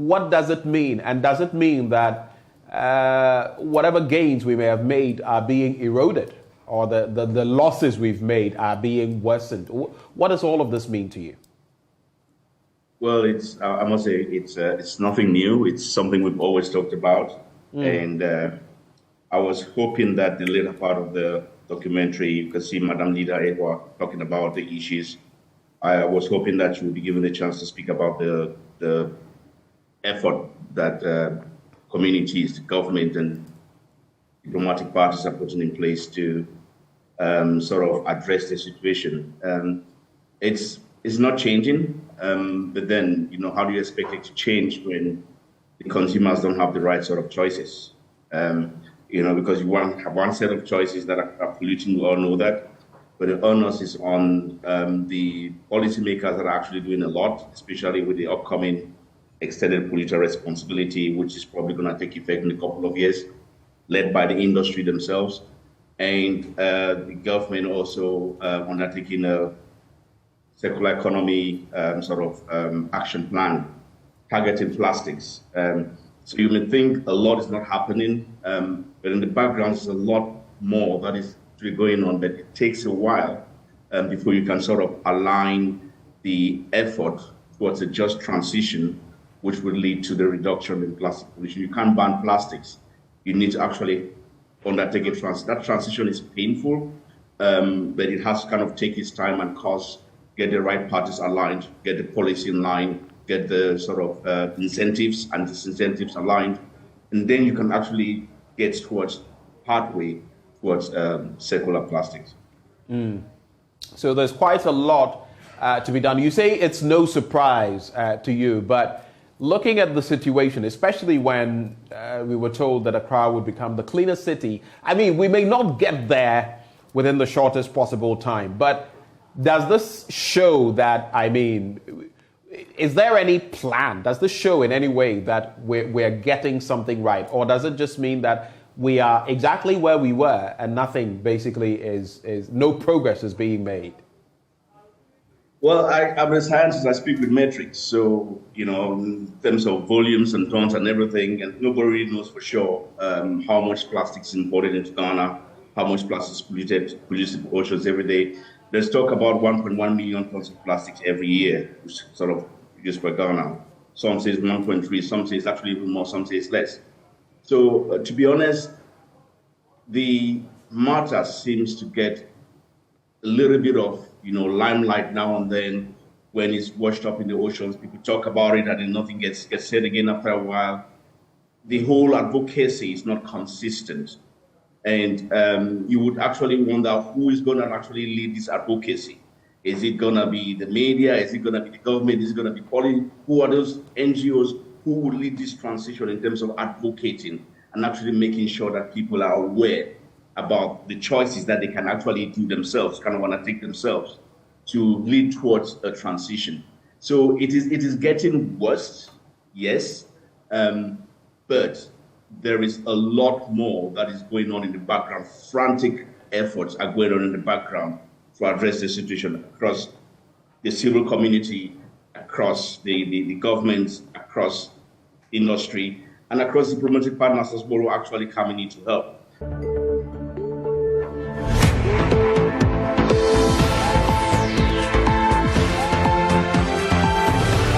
what does it mean? And does it mean that whatever gains we may have made are being eroded, or the losses we've made are being worsened? What does all of this mean to you? Well, I must say it's nothing new. It's something we've always talked about. And I was hoping that the later part of the documentary, you could see Madam Leader Edwa talking about the issues. I was hoping that she would be given a chance to speak about the effort that communities, the government, and diplomatic parties are putting in place to sort of address the situation. It's not changing, but then, how do you expect it to change when the consumers don't have the right sort of choices? Because you have one set of choices that are polluting, we all know that, but the onus is on the policymakers that are actually doing a lot, especially with the upcoming extended polluter responsibility, which is probably going to take effect in a couple of years, led by the industry themselves, and the government also undertaking a circular economy action plan targeting plastics. So you may think a lot is not happening, but in the background there's a lot more that is going on, but it takes a while before you can sort of align the effort towards a just transition, which would lead to the reduction in plastic pollution. You can't ban plastics. You need to actually undertake a that transition is painful, but it has to kind of take its time and get the right parties aligned, get the policy in line, get the sort of incentives and disincentives aligned, and then you can actually get towards pathway towards circular plastics. So there's quite a lot to be done. You say it's no surprise to you, but looking at the situation, especially when we were told that Accra would become the cleanest city, I mean, we may not get there within the shortest possible time, but does this show that, is there any plan? Does this show in any way that we're getting something right? Or does it just mean that we are exactly where we were and nothing basically no progress is being made? Well, I'm a scientist, I speak with metrics. So, in terms of volumes and tons and everything, and nobody really knows for sure how much plastic is imported into Ghana, how much plastic is produced in oceans every day. There's talk about 1.1 million tons of plastics every year, which is sort of produced by Ghana. Some say it's 1.3, some say it's actually even more, some say it's less. So to be honest, the matter seems to get a little bit of limelight now and then when it's washed up in the oceans. People talk about it and then nothing gets said again after a while. The whole advocacy is not consistent. And you would actually wonder who is going to actually lead this advocacy. Is it going to be the media? Is it going to be the government? Is it going to be policy? Who are those NGOs who will lead this transition in terms of advocating and actually making sure that people are aware about the choices that they can actually do themselves, kind of undertake themselves to lead towards a transition? So it is getting worse, yes, but there is a lot more that is going on in the background. Frantic efforts are going on in the background to address the situation across the civil community, across the government, across industry, and across diplomatic partners as well who are actually coming in to help.